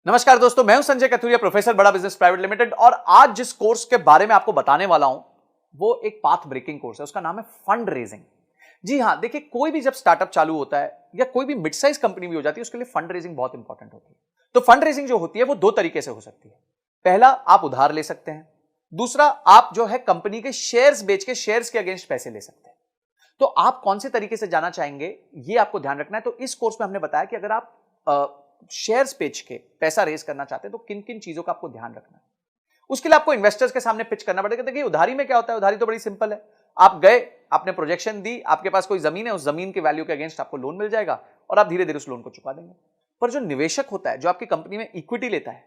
नमस्कार दोस्तों, मैं हूं संजय कथुरिया, प्रोफेसर बड़ा बिजनेस प्राइवेट लिमिटेड। और आज जिस कोर्स के बारे में आपको बताने वाला हूं वो एक पाथ ब्रेकिंग कोर्स है। उसका नाम है फंड रेजिंग। जी हां, देखिए, कोई भी जब स्टार्टअप चालू होता है या कोई भी मिड साइज कंपनी भी हो जाती है, उसके लिए फंड रेजिंग बहुत इंपॉर्टेंट होती है। तो फंड रेजिंग जो होती है वो दो तरीके से हो सकती है। पहला, आप उधार ले सकते हैं। दूसरा, आप जो है कंपनी के शेयर्स बेच के शेयर्स के अगेंस्ट पैसे ले सकते हैं। तो आप कौन से तरीके से जाना चाहेंगे, ये आपको ध्यान रखना है। तो इस कोर्स में हमने बताया कि अगर आप शेयर्स बेच के पैसा रेज करना चाहते हैं तो किन किन चीजों का आपको ध्यान रखना है। उसके लिए आपको इन्वेस्टर्स के सामने पिच करना पड़ेगा। देखिए, उधारी में क्या होता है, उधारी तो बड़ी सिंपल है। आप गए, आपने प्रोजेक्शन दी, आपके पास कोई जमीन है, उस जमीन के वैल्यू के अगेंस्ट आपको लोन मिल जाएगा और आप धीरे धीरे उस लोन को चुका देंगे। पर जो निवेशक होता है, जो आपकी कंपनी में इक्विटी लेता है,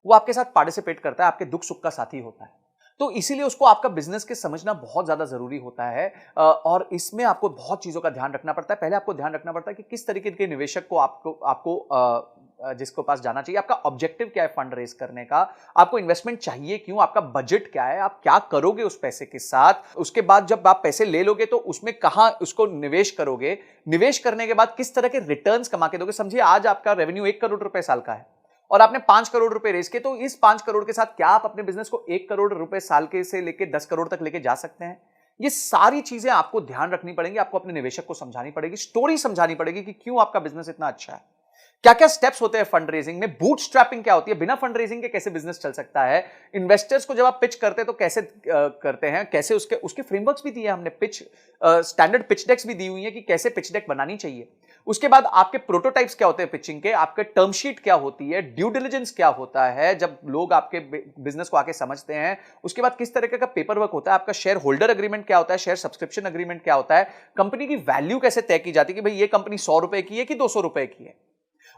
वो आपके साथ पार्टिसिपेट करता है, आपके दुख सुख का साथी होता है। तो इसीलिए उसको आपका बिजनेस के समझना बहुत ज्यादा जरूरी होता है। और इसमें आपको बहुत चीजों का ध्यान रखना पड़ता है। पहले आपको ध्यान रखना पड़ता है कि किस तरीके के निवेशक को आपको जिसको पास जाना चाहिए, आपका ऑब्जेक्टिव क्या है फंड रेज करने का, आपको इन्वेस्टमेंट चाहिए क्यों, आपका बजट क्या है, आप क्या करोगे उस पैसे के साथ। उसके बाद जब आप पैसे ले लोगे तो उसमें कहां उसको निवेश करोगे, निवेश करने के बाद किस तरह के रिटर्न्स कमा के दोगे। समझिए, आज आपका रेवेन्यू 1 करोड़ रुपए साल का है और आपने 5 करोड़ रुपए रेज किए, तो इस 5 करोड़ के साथ क्या आप अपने बिजनेस को 1 करोड़ रुपए साल के से लेके 10 करोड़ तक लेके जा सकते हैं। ये सारी चीजें आपको ध्यान रखनी पड़ेंगी, आपको अपने निवेशक को समझानी पड़ेगी, स्टोरी समझानी पड़ेगी कि क्यों आपका बिजनेस इतना अच्छा है, क्या क्या स्टेप्स होते हैं फंड रेजिंग में, बूटस्ट्रैपिंग क्या होती है, बिना फंड रेजिंग के कैसे बिजनेस चल सकता है, इन्वेस्टर्स को जब आप पिच करते हैं तो कैसे करते हैं, कैसे उसके फ्रेमवर्क्स भी दिए हैं हमने, स्टैंडर्ड पिच डेक्स भी दी हुई है कि कैसे पिच डेक बनानी चाहिए। उसके बाद आपके प्रोटोटाइप्स क्या होते हैं पिचिंग के, आपके टर्म शीट क्या होती है, ड्यू डिलिजेंस क्या होता है जब लोग आपके बिजनेस को आके समझते हैं, उसके बाद किस तरह का पेपर वर्क होता है, आपका शेयर होल्डर एग्रीमेंट क्या होता है, शेयर सब्सक्रिप्शन एग्रीमेंट क्या होता है, कंपनी की वैल्यू कैसे तय की जाती है कि भाई ये कंपनी 100 रुपए की है कि 200 रुपए की है।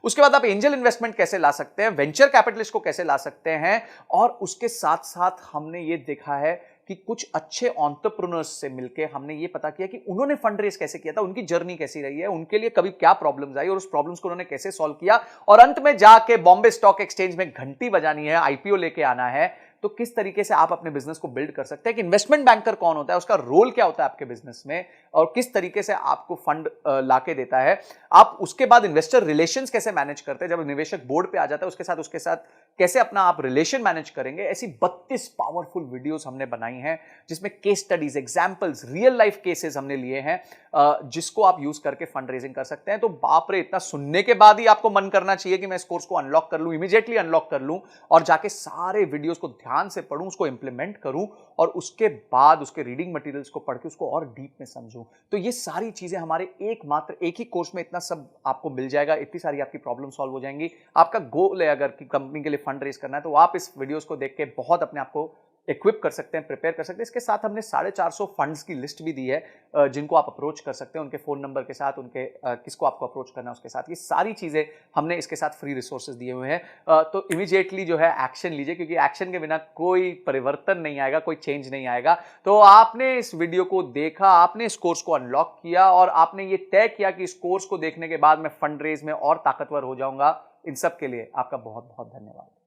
उसके बाद आप एंजल इन्वेस्टमेंट कैसे ला सकते हैं, वेंचर कैपिटलिस्ट को कैसे ला सकते हैं। और उसके साथ साथ हमने ये देखा है कि कुछ अच्छे एंटरप्रेन्योर्स से मिलकर हमने ये पता किया कि उन्होंने फंड रेज कैसे किया था, उनकी जर्नी कैसी रही है, उनके लिए कभी क्या प्रॉब्लम्स आई और उस प्रॉब्लम्स को उन्होंने कैसे सॉल्व किया। और अंत में जाके बॉम्बे स्टॉक एक्सचेंज में घंटी बजानी है, आईपीओ लेके आना है। तो किस तरीके से आप अपने बिजनेस को बिल्ड कर सकते हैं, कि इन्वेस्टमेंट बैंकर कौन होता है, उसका रोल क्या होता है आपके बिजनेस में, और किस तरीके से आपको फंड लाके देता है। आप उसके बाद इन्वेस्टर रिलेशंस कैसे मैनेज करते हैं, जब निवेशक बोर्ड पे आ जाता है उसके साथ कैसे अपना आप रिलेशन मैनेज करेंगे। ऐसी 32 पावरफुल वीडियोस हमने बनाई हैं जिसमें case studies, examples, real life cases हमने लिए हैं, जिसको आप यूज करके फंड रेजिंग कर सकते हैं। तो बाप रे, इतना सुनने के बाद ही आपको मन करना चाहिए कि मैं इस कोर्स को अनलॉक कर लूं, इमीडिएटली अनलॉक कर लूं और जाके सारे वीडियोस को ध्यान से पढूं, उसको इंप्लीमेंट करूं और उसके बाद उसके रीडिंग मटेरियल्स को पढ़ के उसको और डीप में समझूं। तो ये सारी चीजें हमारे एक ही कोर्स में इतना सब आपको मिल जाएगा, इतनी सारी आपकी प्रॉब्लम सॉल्व हो जाएंगी। आपका गोल है अगर कि कंपनी के लिए फंड रेज करना है, तो आप इस वीडियोस को देख के बहुत अपने आप को इक्विप कर सकते हैं, प्रिपेयर कर सकते हैं। इसके साथ हमने 450 फंड्स की लिस्ट भी दी है जिनको आप अप्रोच कर सकते हैं, उनके फोन नंबर के साथ, उनके किसको आपको अप्रोच करना है उसके साथ। ये सारी चीजें हमने इसके साथ फ्री रिसोर्सेज दिए हुए हैं। तो इमीडिएटली जो है एक्शन लीजिए, क्योंकि एक्शन के बिना कोई परिवर्तन नहीं आएगा, कोई चेंज नहीं आएगा। तो आपने इस वीडियो को देखा, आपने इस कोर्स को अनलॉक किया और आपने ये तय किया कि इस कोर्स को देखने के बाद मैं फंड रेज में और ताकतवर हो जाऊंगा। इन सब के लिए आपका बहुत बहुत धन्यवाद।